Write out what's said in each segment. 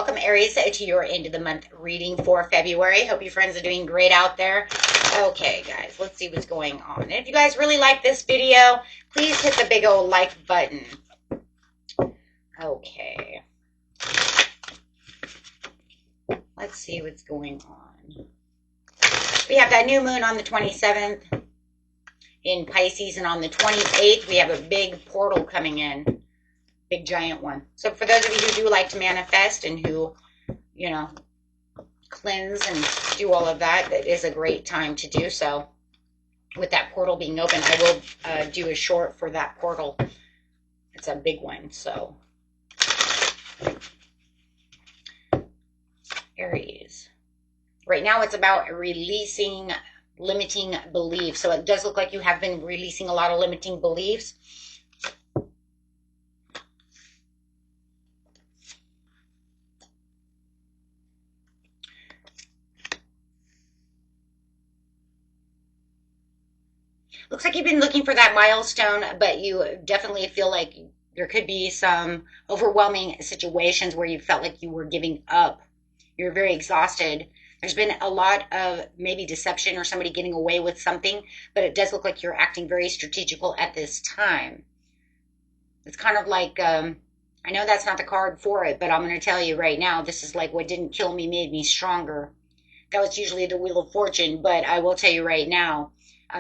welcome Aries to your end of the month reading for February. Hope you friends are doing great out there. Okay, guys, let's see what's going on. And if you guys really like this video, please hit the big old like button. Okay. Let's see what's going on. We have that new moon on the 27th in Pisces, and on the 28th, we have a big portal coming in. Big giant one. So for those of you who do like to manifest and who, you know, cleanse and do all of that, that is a great time to do so. With that portal being open, I will do a short for that portal. It's a big one, so. Aries. Right now it's about releasing limiting beliefs. So it does look like you have been releasing a lot of limiting beliefs. Looks like you've been looking for that milestone, but you definitely feel like there could be some overwhelming situations where you felt like you were giving up. You're very exhausted. There's been a lot of maybe deception or somebody getting away with something, but it does look like you're acting very strategical at this time. It's kind of like, I know that's not the card for it, but I'm going to tell you right now, this is like what didn't kill me made me stronger. That was usually the Wheel of Fortune, but I will tell you right now,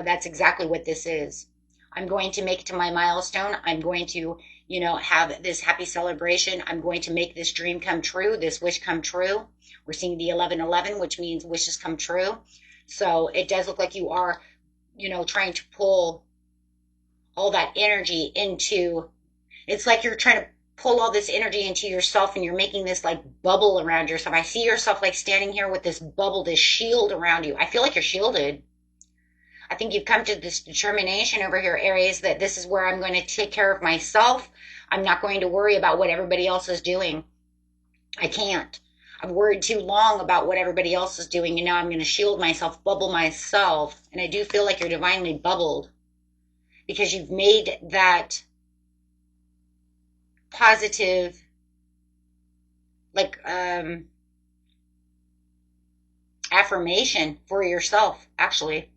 that's exactly what this is. I'm going to make it to my milestone. I'm going to, you know, have this happy celebration. I'm going to make this dream come true, this wish come true. We're seeing the 1111, which means wishes come true. So it does look like you are, you know, trying to pull all that energy into, it's like you're trying to pull all this energy into yourself and you're making this like bubble around yourself. I see yourself like standing here with this bubble, this shield around you. I feel like you're shielded. I think you've come to this determination over here, Aries, that this is where I'm going to take care of myself. I'm not going to worry about what everybody else is doing. I can't. I've worried too long about what everybody else is doing, and now I'm going to shield myself, bubble myself. And I do feel like you're divinely bubbled because you've made that positive, like, affirmation for yourself, actually.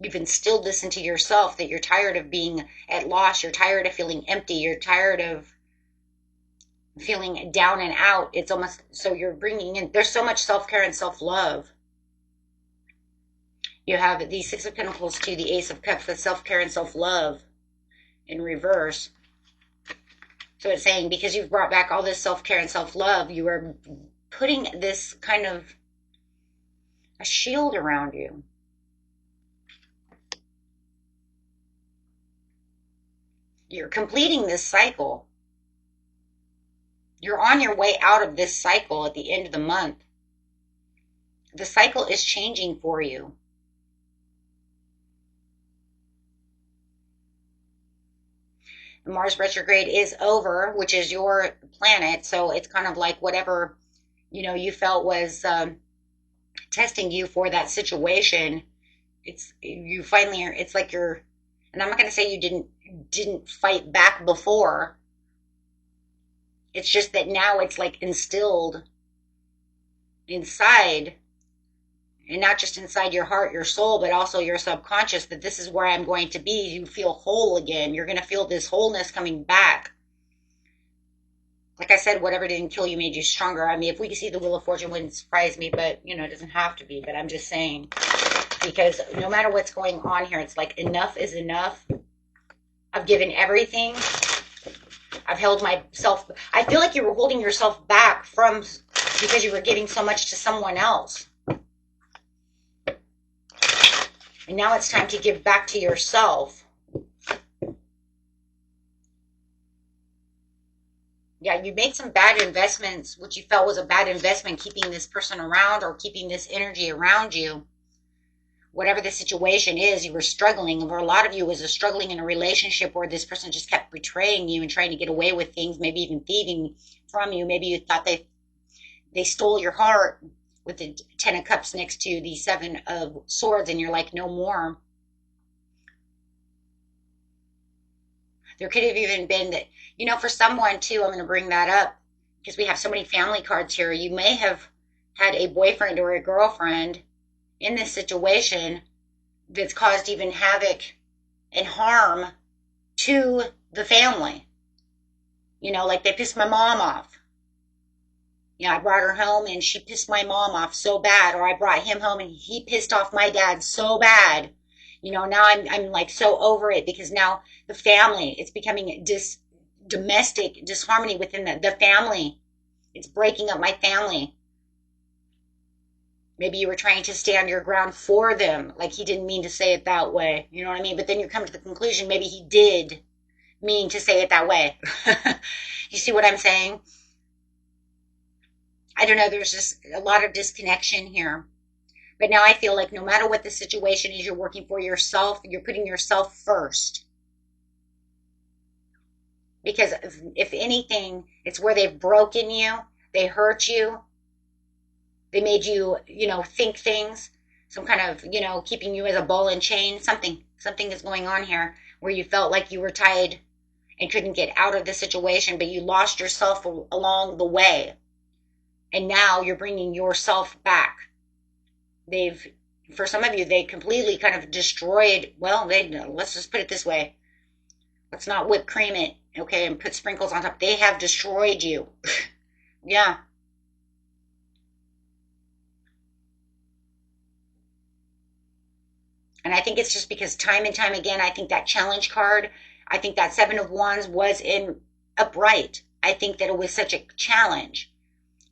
You've instilled this into yourself that you're tired of being at loss. You're tired of feeling empty. You're tired of feeling down and out. It's almost, so you're bringing in, there's so much self-care and self-love. You have the Six of Pentacles to the Ace of Cups, the self-care and self-love in reverse. So it's saying because you've brought back all this self-care and self-love, you are putting this kind of a shield around you. You're completing this cycle. You're on your way out of this cycle at the end of the month. The cycle is changing for you. Mars retrograde is over, which is your planet. So it's kind of like whatever, you know, you felt was testing you for that situation. It's, you finally are, it's like you're, and I'm not going to say you didn't fight back before. It's just that now it's like instilled inside, and not just inside your heart, your soul, but also your subconscious, that this is where I'm going to be. You feel whole again. You're going to feel this wholeness coming back. Like I said, whatever didn't kill you made you stronger. I mean, if we could see the Wheel of Fortune, wouldn't surprise me, but, you know, it doesn't have to be, but I'm just saying. Because no matter what's going on here, it's like enough is enough. I've given everything. I've held myself. I feel like you were holding yourself back from, because you were giving so much to someone else. And now it's time to give back to yourself. Yeah, you made some bad investments, which you felt was a bad investment, keeping this person around or keeping this energy around you. Whatever the situation is, you were struggling. For a lot of you, it was struggling in a relationship where this person just kept betraying you and trying to get away with things, maybe even thieving from you. Maybe you thought they stole your heart with the Ten of Cups next to the Seven of Swords, and you're like, no more. There could have even been that, for someone too, I'm going to bring that up because we have so many family cards here. You may have had a boyfriend or a girlfriend in this situation that's caused even havoc and harm to the family. Like they pissed my mom off. I brought her home and she pissed my mom off so bad, or I brought him home and he pissed off my dad so bad. Now I'm like so over it because now the family, it's becoming domestic disharmony within the family. It's breaking up my family. Maybe you were trying to stand your ground for them. Like he didn't mean to say it that way. You know what I mean? But then you come to the conclusion, maybe he did mean to say it that way. You see what I'm saying? I don't know. There's just a lot of disconnection here. But now I feel like no matter what the situation is, you're working for yourself. You're putting yourself first. Because if anything, it's where they've broken you. They hurt you. They made you, think things. Some kind of, keeping you as a ball and chain. Something is going on here where you felt like you were tied and couldn't get out of the situation, but you lost yourself along the way. And now you're bringing yourself back. For some of you, they completely kind of destroyed, let's just put it this way. Let's not whip cream it, okay, and put sprinkles on top. They have destroyed you. Yeah. And I think it's just because time and time again, I think that challenge card, I think that Seven of Wands was in upright. I think that it was such a challenge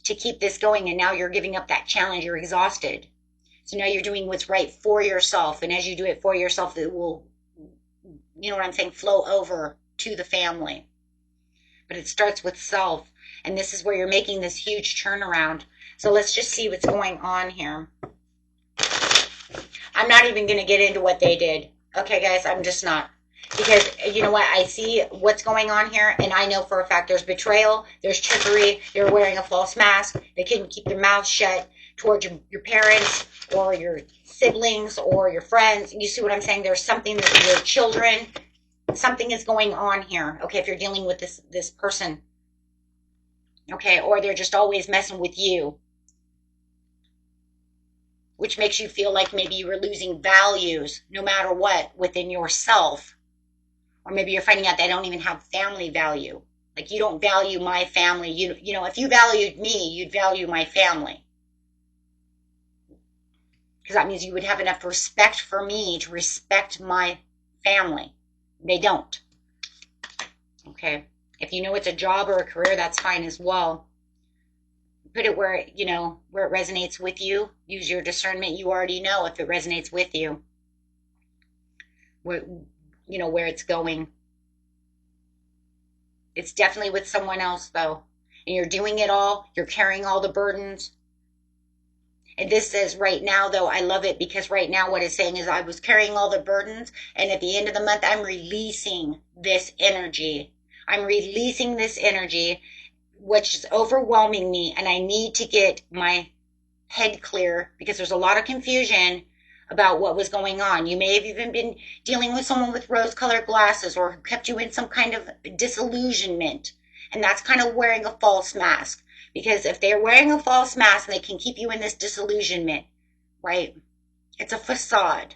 to keep this going, and now you're giving up that challenge. You're exhausted. So now you're doing what's right for yourself, and as you do it for yourself, it will, flow over to the family. But it starts with self, and this is where you're making this huge turnaround. So let's just see what's going on here. I'm not even going to get into what they did. Okay, guys, I'm just not. Because you know what? I see what's going on here, and I know for a fact there's betrayal, there's trickery, they're wearing a false mask, they couldn't keep their mouths shut towards your parents or your siblings or your friends. You see what I'm saying? There's something that your children, something is going on here. Okay, if you're dealing with this person. Okay, or they're just always messing with you, which makes you feel like maybe you were losing values no matter what within yourself. Or maybe you're finding out they don't even have family value. Like you don't value my family. If you valued me, you'd value my family. Because that means you would have enough respect for me to respect my family. They don't. Okay. If you know it's a job or a career, that's fine as well. Put it where, where it resonates with you. Use your discernment. You already know if it resonates with you. Where it's going. It's definitely with someone else, though. And you're doing it all. You're carrying all the burdens. And this says right now, though, I love it because right now what it's saying is I was carrying all the burdens. And at the end of the month, I'm releasing this energy. I'm releasing this energy, which is overwhelming me. And I need to get my head clear because there's a lot of confusion about what was going on. You may have even been dealing with someone with rose-colored glasses or kept you in some kind of disillusionment. And that's kind of wearing a false mask. Because if they're wearing a false mask, they can keep you in this disillusionment, right? It's a facade.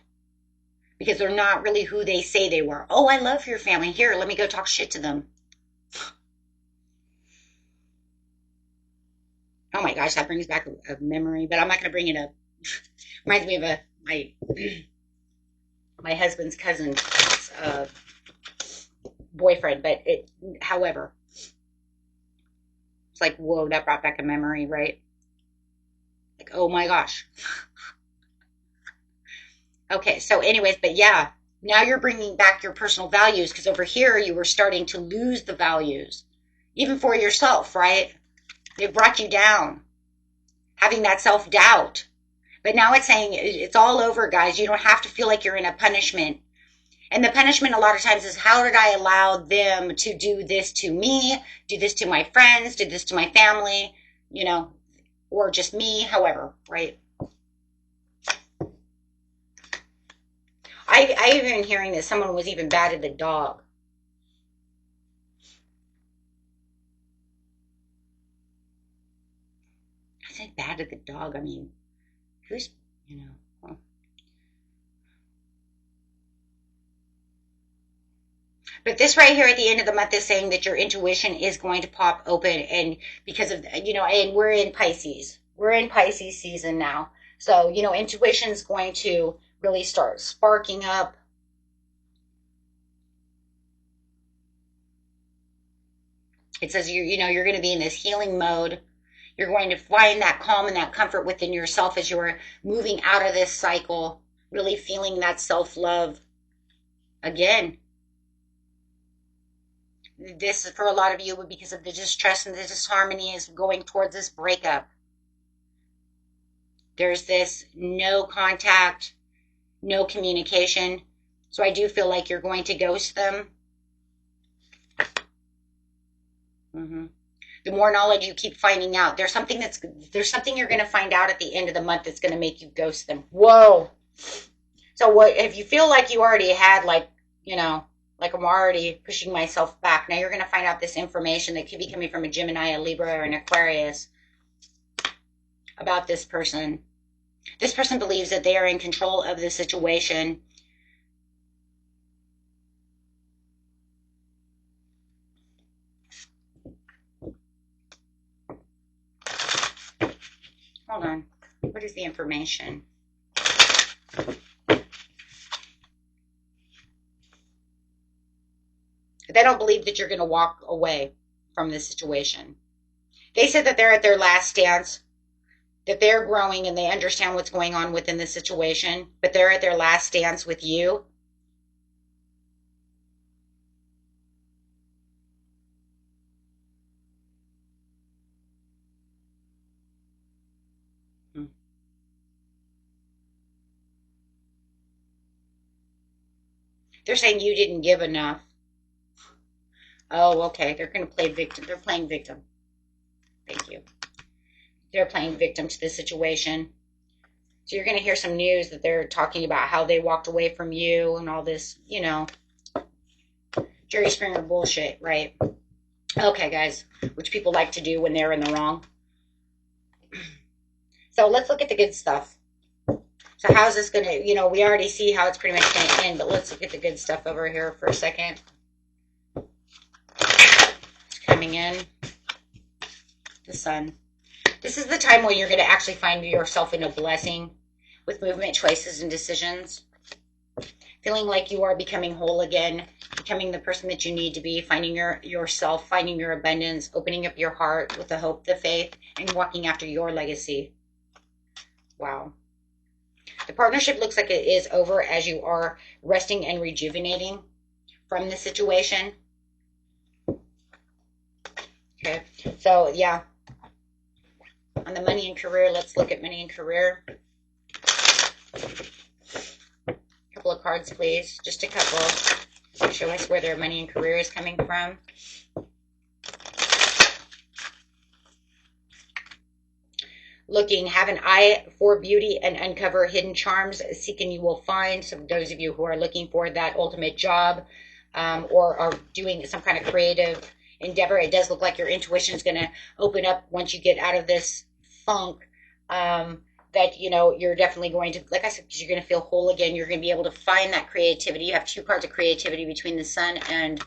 Because they're not really who they say they were. Oh, I love your family. Here, let me go talk shit to them. Oh my gosh, that brings back a memory, but I'm not going to bring it up. Reminds me of my husband's cousin's boyfriend, but however, it's like, whoa, that brought back a memory, right? Like, oh my gosh. Okay, so anyways, but yeah, now you're bringing back your personal values because over here you were starting to lose the values, even for yourself, right? It brought you down, having that self-doubt. But now it's saying it's all over, guys. You don't have to feel like you're in a punishment. And the punishment a lot of times is, how did I allow them to do this to me, do this to my friends, do this to my family, or just me, however, right? I even hearing that someone was even bad at the dog. say bad to the dog. I mean, who's, you know. Well. But this right here at the end of the month is saying that your intuition is going to pop open, and because of, and we're in Pisces. We're in Pisces season now. So, intuition is going to really start sparking up. It says you're going to be in this healing mode. You're going to find that calm and that comfort within yourself as you're moving out of this cycle, really feeling that self-love again. This, for a lot of you, because of the distress and the disharmony, is going towards this breakup. There's this no contact, no communication. So I do feel like you're going to ghost them. The more knowledge you keep finding out, there's something you're going to find out at the end of the month that's going to make you ghost them. Whoa. So what if you feel like you already had, like I'm already pushing myself back. Now you're going to find out this information that could be coming from a Gemini, a Libra, or an Aquarius about this person. This person believes that they are in control of the situation. Hold on. What is the information? They don't believe that you're going to walk away from this situation. They said that they're at their last dance, that they're growing and they understand what's going on within the situation, but they're at their last dance with you. They're saying you didn't give enough. Oh, okay. They're going to play victim. They're playing victim. Thank you. They're playing victim to the situation. So you're going to hear some news that they're talking about how they walked away from you and all this, Jerry Springer bullshit, right? Okay, guys, which people like to do when they're in the wrong. So let's look at the good stuff. So how's this going to, we already see how it's pretty much going to end, but let's look at the good stuff over here for a second. It's coming in. The sun. This is the time when you're going to actually find yourself in a blessing with movement, choices, and decisions. Feeling like you are becoming whole again, becoming the person that you need to be, finding yourself, finding your abundance, opening up your heart with the hope, the faith, and walking after your legacy. Wow. The partnership looks like it is over as you are resting and rejuvenating from the situation. Okay, so yeah. On the money and career, let's look at money and career. Couple of cards, please. Just a couple. Show us where their money and career is coming from. Looking, have an eye for beauty and uncover hidden charms. Seeking, you will find. So those of you who are looking for that ultimate job or are doing some kind of creative endeavor, it does look like your intuition is going to open up once you get out of this funk. That you're definitely going to, like I said, because you're going to feel whole again. You're going to be able to find that creativity. You have two cards of creativity between the sun and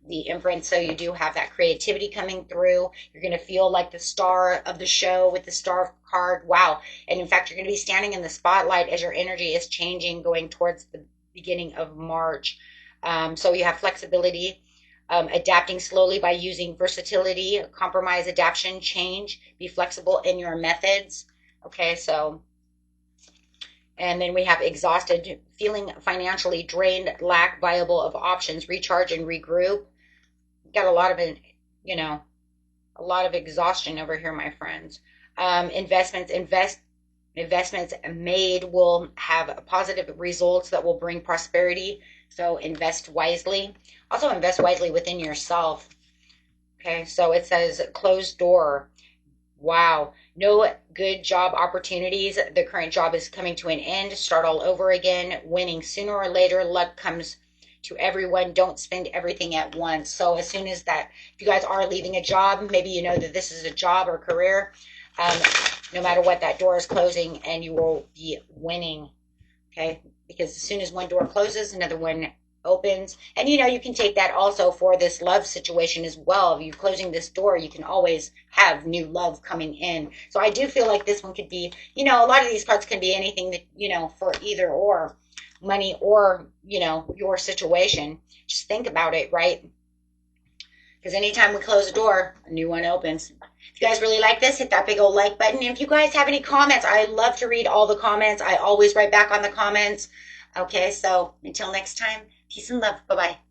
the Empress, so you do have that creativity coming through. You're going to feel like the star of the show with the star card. Wow. And in fact, you're going to be standing in the spotlight as your energy is changing, going towards the beginning of March. So you have flexibility, adapting slowly by using versatility, compromise, adaptation, change, be flexible in your methods. Okay, so, and then we have exhausted, feeling financially drained, lack viable of options, recharge and regroup. Got a lot of, a lot of exhaustion over here, my friends. Investments made will have positive results that will bring prosperity. So invest wisely. Also invest wisely within yourself. Okay, so it says closed door. Wow. No good job opportunities. The current job is coming to an end. Start all over again. Winning sooner or later. Luck comes to everyone. Don't spend everything at once. So as soon as that, if you guys are leaving a job, maybe you know that this is a job or career. no matter what, that door is closing and you will be winning. Okay, because as soon as one door closes, another one opens. And you know, you can take that also for this love situation as well. If you're closing this door, you can always have new love coming in. So I do feel like this one could be, you know, a lot of these cards can be anything that, you know, for either or money or, you know, your situation. Just think about it, right? Because anytime we close a door, a new one opens. If you guys really like this, hit that big old like button. And if you guys have any comments, I love to read all the comments. I always write back on the comments. Okay, so until next time, peace and love. Bye-bye.